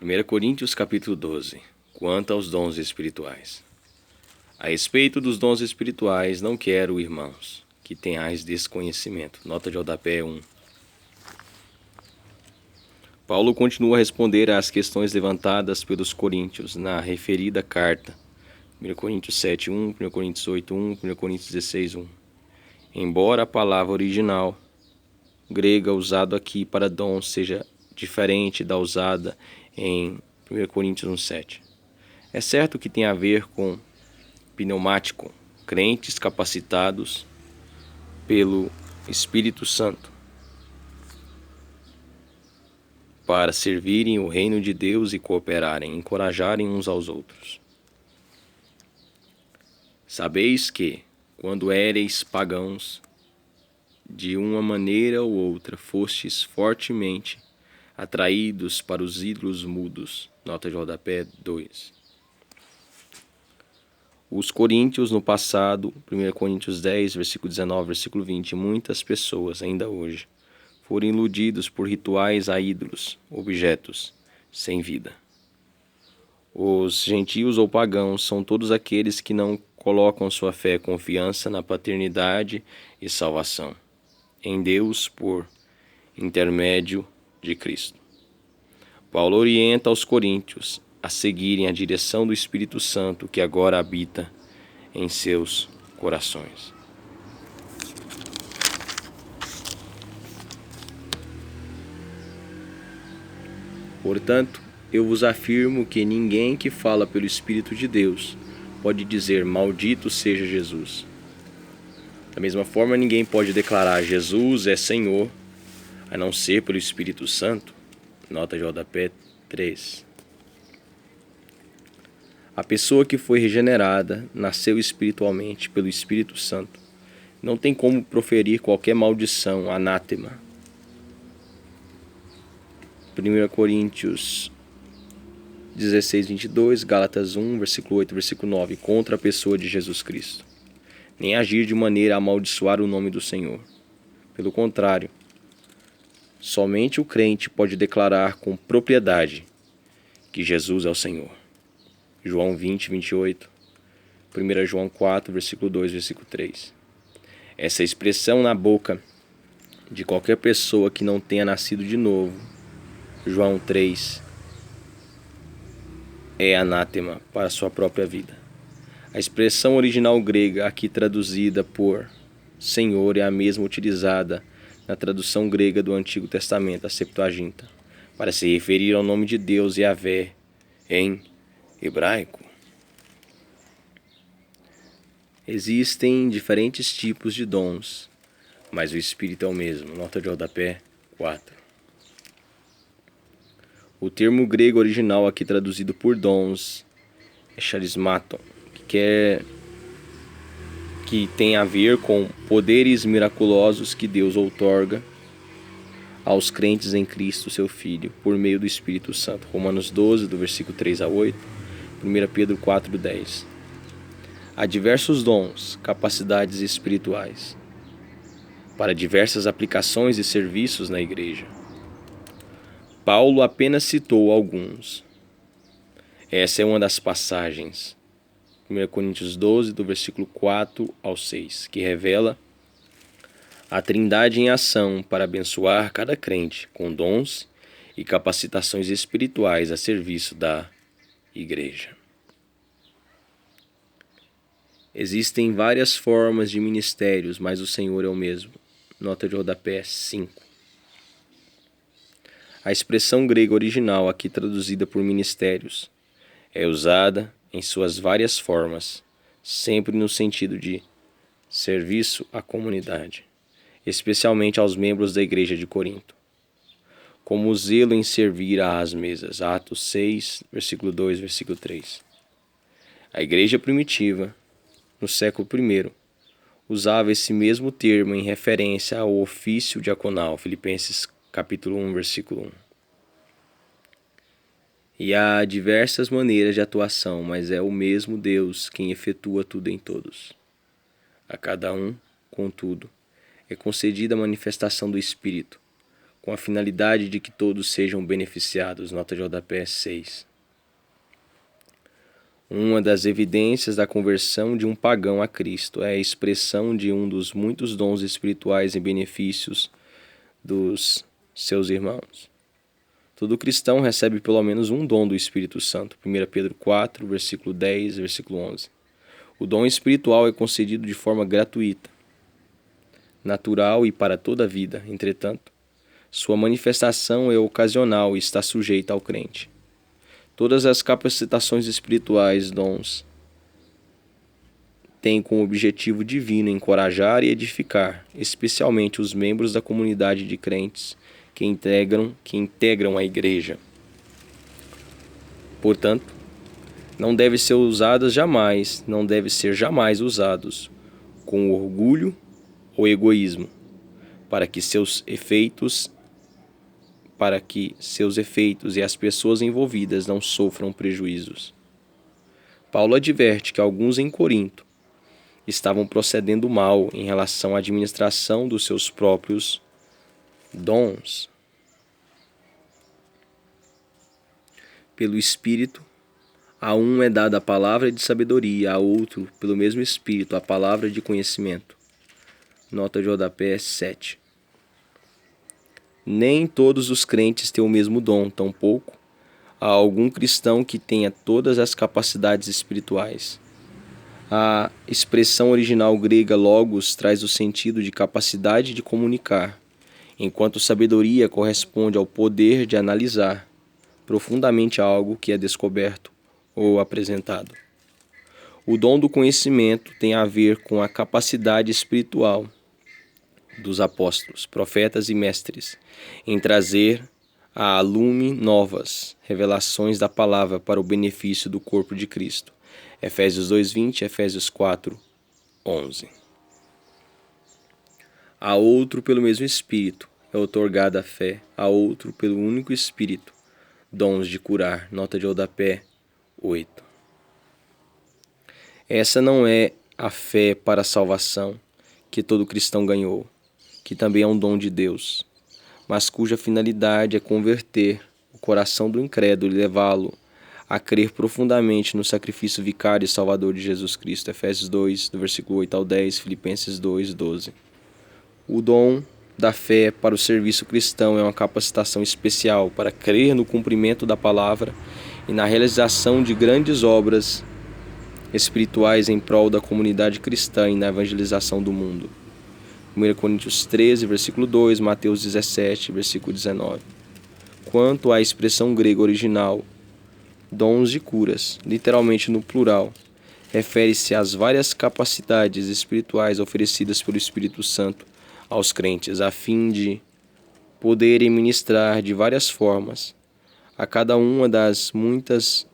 1 Coríntios capítulo 12. Quanto aos dons espirituais. A respeito dos dons espirituais, não quero, irmãos, que tenhais desconhecimento. Nota de rodapé 1. Paulo continua a responder às questões levantadas pelos coríntios na referida carta. 1 Coríntios 7:1, 1 Coríntios 8:1, 1 Coríntios 16:1. Embora a palavra original grega usada aqui para dom seja diferente da usada em 1 Coríntios 1:7. É certo que tem a ver com pneumático, crentes capacitados pelo Espírito Santo para servirem o reino de Deus e cooperarem, encorajarem uns aos outros. Sabeis que, quando éreis pagãos, de uma maneira ou outra fostes fortemente atraídos para os ídolos mudos. Nota de rodapé 2. Os coríntios no passado, 1 Coríntios 10, versículo 19, versículo 20, muitas pessoas, ainda hoje, foram iludidos por rituais a ídolos, objetos, sem vida. Os gentios ou pagãos são todos aqueles que não colocam sua fé e confiança na paternidade e salvação em Deus por intermédio de Cristo. Paulo orienta aos coríntios a seguirem a direção do Espírito Santo que agora habita em seus corações. Portanto, eu vos afirmo que ninguém que fala pelo Espírito de Deus pode dizer maldito seja Jesus. Da mesma forma, ninguém pode declarar Jesus é Senhor, a não ser pelo Espírito Santo. Nota de rodapé 3. A pessoa que foi regenerada, nasceu espiritualmente pelo Espírito Santo, não tem como proferir qualquer maldição, anátema. 1 Coríntios 16, 22, Gálatas 1, versículo 8, versículo 9, contra a pessoa de Jesus Cristo. Nem agir de maneira a amaldiçoar o nome do Senhor. Pelo contrário, somente o crente pode declarar com propriedade que Jesus é o Senhor. João 20, 28, 1 João 4, versículo 2, versículo 3. Essa expressão na boca de qualquer pessoa que não tenha nascido de novo, João 3, é anátema para a sua própria vida. A expressão original grega, aqui traduzida por Senhor, é a mesma utilizada na tradução grega do Antigo Testamento, a Septuaginta, para se referir ao nome de Deus Yahvé em hebraico. Existem diferentes tipos de dons, mas o Espírito é o mesmo. Nota de rodapé 4. O termo grego original aqui traduzido por dons é charismaton, que tem a ver com poderes miraculosos que Deus outorga aos crentes em Cristo, seu Filho, por meio do Espírito Santo. Romanos 12, do versículo 3 a 8, 1 Pedro 4, 10. Há diversos dons, capacidades espirituais, para diversas aplicações e serviços na igreja. Paulo apenas citou alguns. Essa é uma das passagens, 1 Coríntios 12, do versículo 4 ao 6, que revela a Trindade em ação para abençoar cada crente com dons e capacitações espirituais a serviço da igreja. Existem várias formas de ministérios, mas o Senhor é o mesmo. Nota de rodapé 5. A expressão grega original, aqui traduzida por ministérios, é usada em suas várias formas, sempre no sentido de serviço à comunidade, especialmente aos membros da igreja de Corinto, como o zelo em servir às mesas. Atos 6, versículo 2, versículo 3. A igreja primitiva, no século I, usava esse mesmo termo em referência ao ofício diaconal, Filipenses capítulo 1, versículo 1. E há diversas maneiras de atuação, mas é o mesmo Deus quem efetua tudo em todos. A cada um, contudo, é concedida a manifestação do Espírito, com a finalidade de que todos sejam beneficiados. Nota de rodapé 6. Uma das evidências da conversão de um pagão a Cristo é a expressão de um dos muitos dons espirituais em benefícios dos seus irmãos. Todo cristão recebe pelo menos um dom do Espírito Santo. 1 Pedro 4, versículo 10, versículo 11. O dom espiritual é concedido de forma gratuita, natural e para toda a vida. Entretanto, sua manifestação é ocasional e está sujeita ao crente. Todas as capacitações espirituais, dons, têm como objetivo divino encorajar e edificar, especialmente os membros da comunidade de crentes que integram a igreja. Portanto, não devem ser jamais usados com orgulho ou egoísmo, para que seus efeitos e as pessoas envolvidas não sofram prejuízos. Paulo adverte que alguns em Corinto estavam procedendo mal em relação à administração dos seus próprios dons. Pelo Espírito, a um é dada a palavra de sabedoria, a outro, pelo mesmo Espírito, a palavra de conhecimento. Nota de rodapé 7. Nem todos os crentes têm o mesmo dom, tampouco há algum cristão que tenha todas as capacidades espirituais. A expressão original grega logos traz o sentido de capacidade de comunicar, enquanto sabedoria corresponde ao poder de analisar profundamente algo que é descoberto ou apresentado. O dom do conhecimento tem a ver com a capacidade espiritual dos apóstolos, profetas e mestres em trazer à lume novas revelações da palavra para o benefício do corpo de Cristo. Efésios 2:20, Efésios 4:11. A outro pelo mesmo Espírito é outorgada a fé, a outro pelo único Espírito, dons de curar. Nota de rodapé 8. Essa não é a fé para a salvação que todo cristão ganhou, que também é um dom de Deus, mas cuja finalidade é converter o coração do incrédulo e levá-lo a crer profundamente no sacrifício vicário e salvador de Jesus Cristo. Efésios 2, do versículo 8 ao 10, Filipenses 2, 12. O dom da fé para o serviço cristão é uma capacitação especial para crer no cumprimento da palavra e na realização de grandes obras espirituais em prol da comunidade cristã e na evangelização do mundo. 1 Coríntios 13, versículo 2, Mateus 17, versículo 19. Quanto à expressão grega original, dons de curas, literalmente no plural, refere-se às várias capacidades espirituais oferecidas pelo Espírito Santo aos crentes, a fim de poderem ministrar de várias formas a cada uma das muitas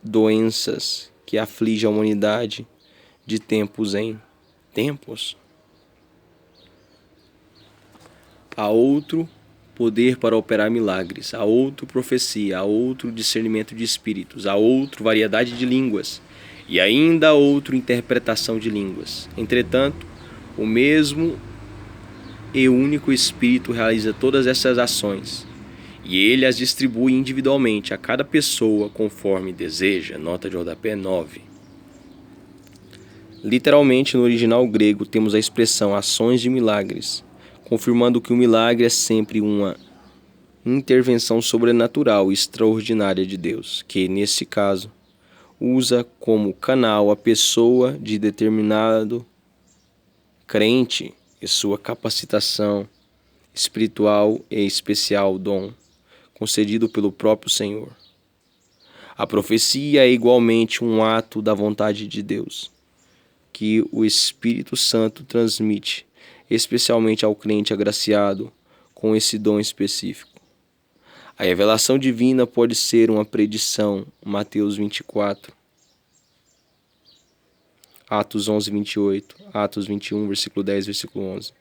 doenças que afligem a humanidade de tempos em tempos. Há outro poder para operar milagres, há outro profecia, há outro discernimento de espíritos, há outro variedade de línguas e ainda há outro interpretação de línguas. Entretanto, o mesmo e único Espírito realiza todas essas ações e ele as distribui individualmente a cada pessoa conforme deseja. Nota de rodapé 9. Literalmente, no original grego, temos a expressão ações de milagres, confirmando que o milagre é sempre uma intervenção sobrenatural e extraordinária de Deus, que, nesse caso, usa como canal a pessoa de determinado crente e sua capacitação espiritual e especial dom, concedido pelo próprio Senhor. A profecia é igualmente um ato da vontade de Deus, que o Espírito Santo transmite, especialmente ao crente agraciado com esse dom específico. A revelação divina pode ser uma predição, Mateus 24, Atos 11, 28, Atos 21, versículo 10, versículo 11.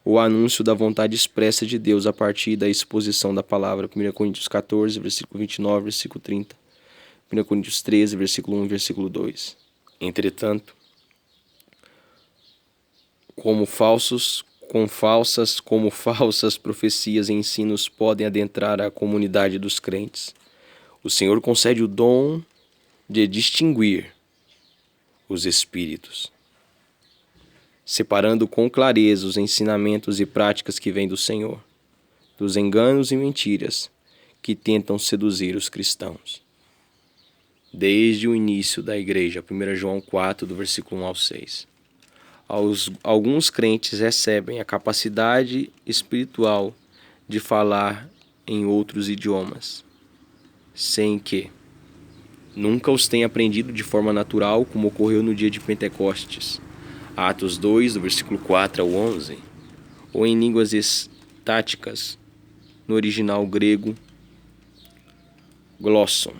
O anúncio da vontade expressa de Deus a partir da exposição da palavra, 1 Coríntios 14, versículo 29, versículo 30, 1 Coríntios 13, versículo 1, versículo 2. Entretanto, como falsos como falsas profecias e ensinos podem adentrar a comunidade dos crentes. O Senhor concede o dom de distinguir os espíritos, separando com clareza os ensinamentos e práticas que vêm do Senhor, dos enganos e mentiras que tentam seduzir os cristãos. Desde o início da igreja, 1 João 4, do versículo 1 ao 6. Alguns crentes recebem a capacidade espiritual de falar em outros idiomas, sem que nunca os tenha aprendido de forma natural, como ocorreu no dia de Pentecostes, Atos 2, do versículo 4 ao 11, ou em línguas estáticas, no original grego, glosson,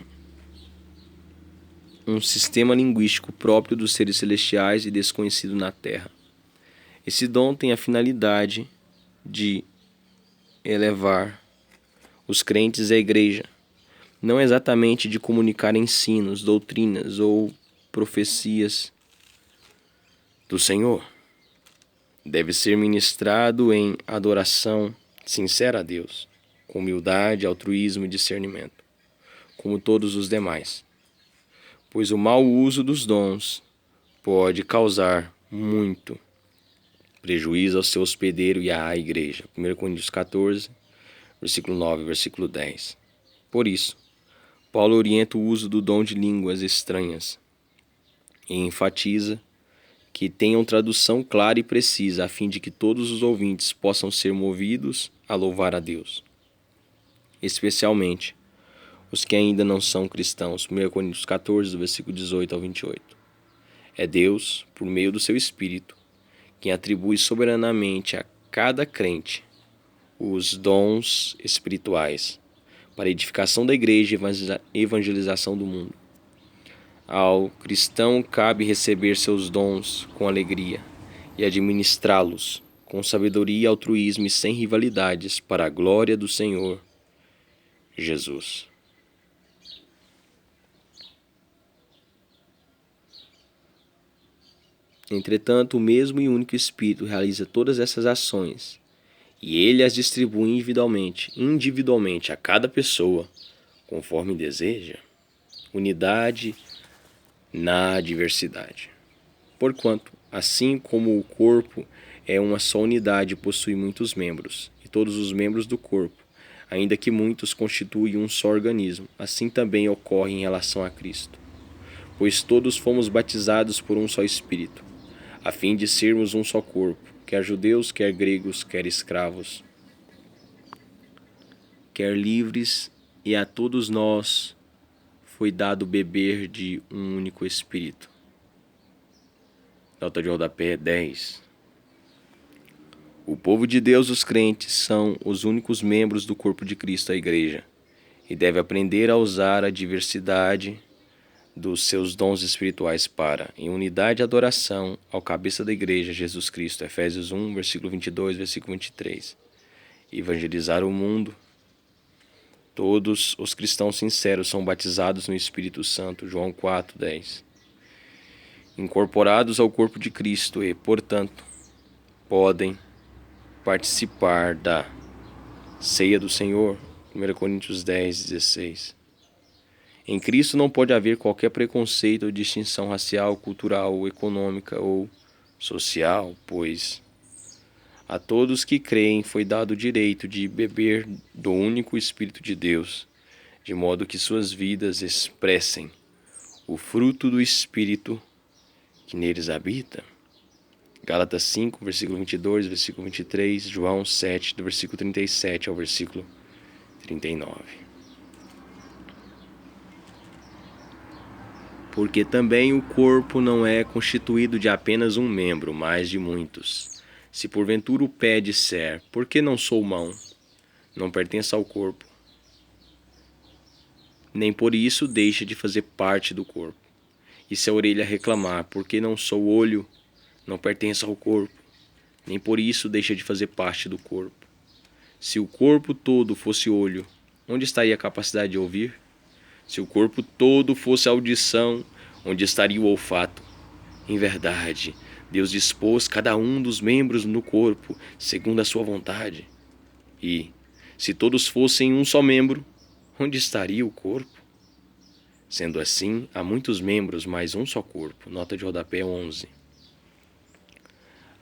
um sistema linguístico próprio dos seres celestiais e desconhecido na Terra. Esse dom tem a finalidade de elevar os crentes à igreja, não exatamente de comunicar ensinos, doutrinas ou profecias do Senhor. Deve ser ministrado em adoração sincera a Deus, com humildade, altruísmo e discernimento, como todos os demais, pois o mau uso dos dons pode causar muito prejuízo ao seu hospedeiro e à igreja. 1 Coríntios 14, versículo 9, versículo 10. Por isso, Paulo orienta o uso do dom de línguas estranhas e enfatiza que tenham tradução clara e precisa, a fim de que todos os ouvintes possam ser movidos a louvar a Deus, especialmente os que ainda não são cristãos. 1 Coríntios 14, do versículo 18 ao 28. É Deus, por meio do seu Espírito, quem atribui soberanamente a cada crente os dons espirituais para a edificação da igreja e evangelização do mundo. Ao cristão cabe receber seus dons com alegria e administrá-los com sabedoria, altruísmo e sem rivalidades, para a glória do Senhor Jesus. Entretanto, o mesmo e único Espírito realiza todas essas ações, e ele as distribui individualmente a cada pessoa, conforme deseja. Unidade na diversidade. Porquanto, assim como o corpo é uma só unidade e possui muitos membros, e todos os membros do corpo, ainda que muitos, constituem um só organismo, assim também ocorre em relação a Cristo. Pois todos fomos batizados por um só Espírito, a fim de sermos um só corpo, quer judeus, quer gregos, quer escravos, quer livres, e a todos nós foi dado beber de um único Espírito. Nota de rodapé 10. O povo de Deus, os crentes, são os únicos membros do corpo de Cristo, a igreja, e deve aprender a usar a diversidade dos seus dons espirituais para, em unidade e adoração, ao cabeça da igreja, Jesus Cristo, Efésios 1, versículo 22, versículo 23, evangelizar o mundo. Todos os cristãos sinceros são batizados no Espírito Santo, João 4, 10, incorporados ao corpo de Cristo e, portanto, podem participar da ceia do Senhor, 1 Coríntios 10, 16. Em Cristo não pode haver qualquer preconceito ou distinção racial, cultural, econômica ou social, pois a todos que creem foi dado o direito de beber do único Espírito de Deus, de modo que suas vidas expressem o fruto do Espírito que neles habita. Gálatas 5, versículo 22, versículo 23, João 7, do versículo 37 ao versículo 39. Porque também o corpo não é constituído de apenas um membro, mas de muitos. Se porventura o pé disser, por que não sou mão? Não pertence ao corpo, nem por isso deixa de fazer parte do corpo. E se a orelha reclamar, por que não sou olho? Não pertence ao corpo, nem por isso deixa de fazer parte do corpo. Se o corpo todo fosse olho, onde estaria a capacidade de ouvir? Se o corpo todo fosse audição, onde estaria o olfato? Em verdade, Deus dispôs cada um dos membros no corpo segundo a sua vontade. E, se todos fossem um só membro, onde estaria o corpo? Sendo assim, há muitos membros, mas um só corpo. Nota de rodapé 11.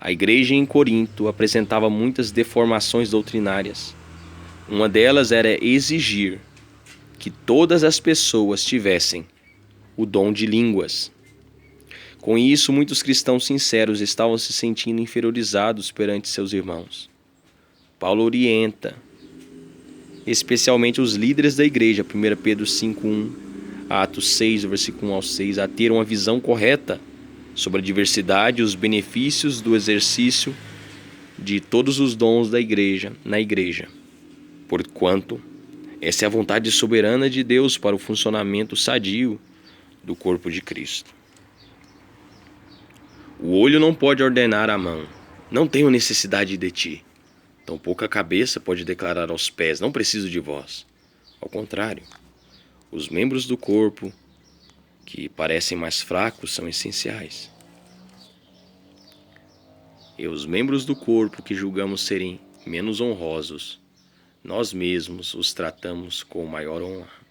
A igreja em Corinto apresentava muitas deformações doutrinárias. Uma delas era exigir que todas as pessoas tivessem o dom de línguas. Com isso, muitos cristãos sinceros estavam se sentindo inferiorizados perante seus irmãos. Paulo orienta, especialmente os líderes da igreja, 1 Pedro 5:1, Atos 6, versículo 1 ao 6, a ter uma visão correta sobre a diversidade e os benefícios do exercício de todos os dons da igreja na igreja, porquanto essa é a vontade soberana de Deus para o funcionamento sadio do corpo de Cristo. O olho não pode ordenar à mão: não tenho necessidade de ti. Tampouco a cabeça pode declarar aos pés: não preciso de vós. Ao contrário, os membros do corpo que parecem mais fracos são essenciais. E os membros do corpo que julgamos serem menos honrosos, nós mesmos os tratamos com maior honra.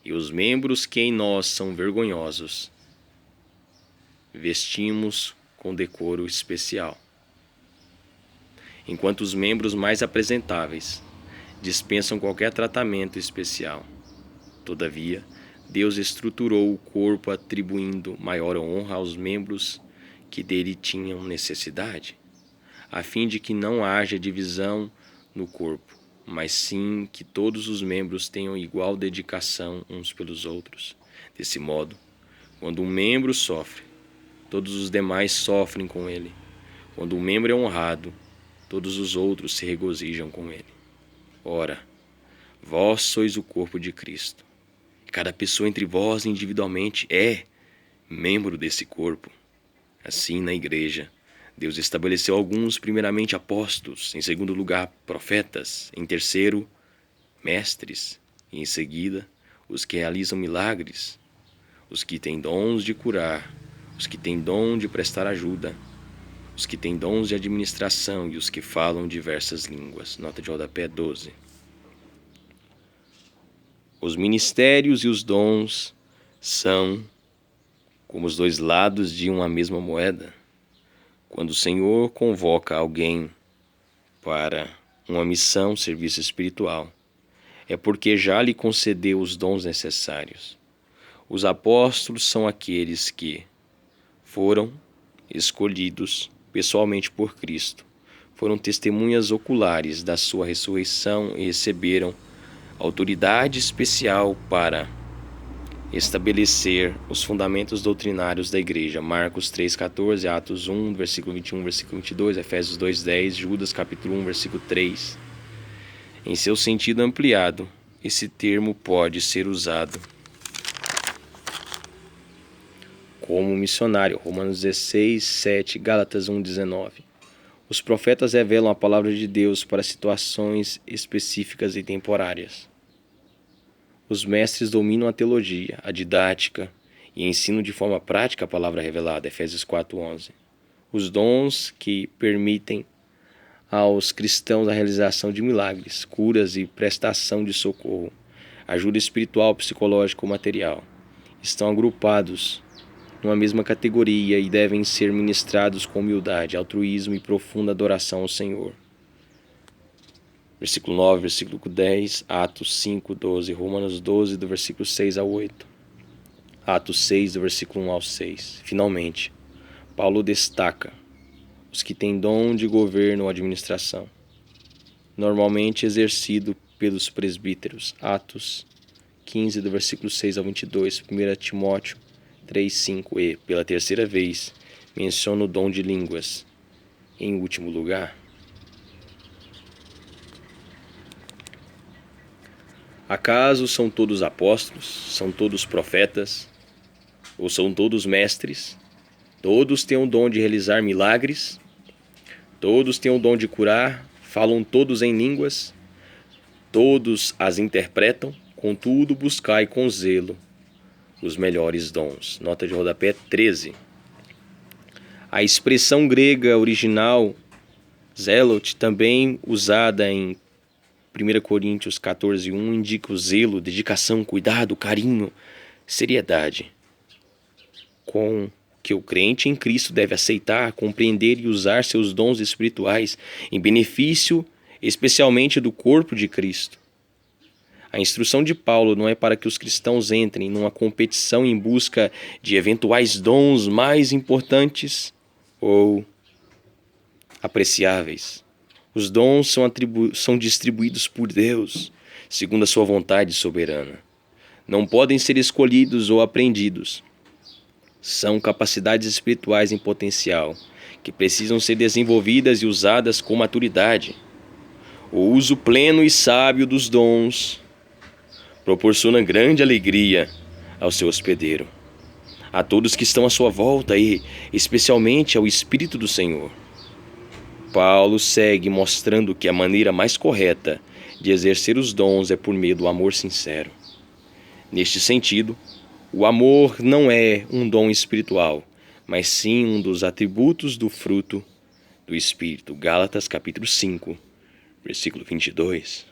E os membros que em nós são vergonhosos, vestimos com decoro especial. Enquanto os membros mais apresentáveis dispensam qualquer tratamento especial. Todavia, Deus estruturou o corpo atribuindo maior honra aos membros que dele tinham necessidade, a fim de que não haja divisão no corpo, mas sim que todos os membros tenham igual dedicação uns pelos outros. Desse modo, quando um membro sofre, todos os demais sofrem com ele. Quando um membro é honrado, todos os outros se regozijam com ele. Ora, vós sois o corpo de Cristo. Cada pessoa entre vós individualmente é membro desse corpo. Assim, na igreja, Deus estabeleceu alguns, primeiramente apóstolos, em segundo lugar profetas, em terceiro mestres, e em seguida os que realizam milagres, os que têm dons de curar, os que têm dom de prestar ajuda, os que têm dons de administração e os que falam diversas línguas. Nota de rodapé 12. Os ministérios e os dons são como os dois lados de uma mesma moeda. Quando o Senhor convoca alguém para uma missão, serviço espiritual, é porque já lhe concedeu os dons necessários. Os apóstolos são aqueles que foram escolhidos pessoalmente por Cristo, foram testemunhas oculares da sua ressurreição e receberam autoridade especial para estabelecer os fundamentos doutrinários da igreja. Marcos 3,14, Atos 1, versículo 21, versículo 22, Efésios 2,10, Judas capítulo 1, versículo 3. Em seu sentido ampliado, esse termo pode ser usado como missionário. Romanos 16, 7, Gálatas 1, 19. Os profetas revelam a palavra de Deus para situações específicas e temporárias. Os mestres dominam a teologia, a didática e ensinam de forma prática a palavra revelada. Efésios 4:11. Os dons que permitem aos cristãos a realização de milagres, curas e prestação de socorro, ajuda espiritual, psicológica ou material, estão agrupados numa mesma categoria e devem ser ministrados com humildade, altruísmo e profunda adoração ao Senhor. Versículo 9, versículo 10, Atos 5, 12, Romanos 12, do versículo 6 ao 8, Atos 6, do versículo 1 ao 6. Finalmente, Paulo destaca os que têm dom de governo ou administração, normalmente exercido pelos presbíteros. Atos 15, do versículo 6 ao 22, 1 Timóteo 3, 5 e, pela terceira vez, menciona o dom de línguas. Em último lugar, acaso são todos apóstolos? São todos profetas? Ou são todos mestres? Todos têm o dom de realizar milagres? Todos têm o dom de curar? Falam todos em línguas? Todos as interpretam? Contudo, buscai com zelo os melhores dons. Nota de rodapé 13. A expressão grega original, zelot, também usada em 1 Coríntios 14:1, indica o zelo, dedicação, cuidado, carinho, seriedade, com que o crente em Cristo deve aceitar, compreender e usar seus dons espirituais em benefício especialmente do corpo de Cristo. A instrução de Paulo não é para que os cristãos entrem numa competição em busca de eventuais dons mais importantes ou apreciáveis. Os dons são distribuídos por Deus, segundo a sua vontade soberana. Não podem ser escolhidos ou aprendidos. São capacidades espirituais em potencial, que precisam ser desenvolvidas e usadas com maturidade. O uso pleno e sábio dos dons proporciona grande alegria ao seu hospedeiro, a todos que estão à sua volta e, especialmente, ao Espírito do Senhor. Paulo segue mostrando que a maneira mais correta de exercer os dons é por meio do amor sincero. Neste sentido, o amor não é um dom espiritual, mas sim um dos atributos do fruto do Espírito. Gálatas capítulo 5, versículo 22.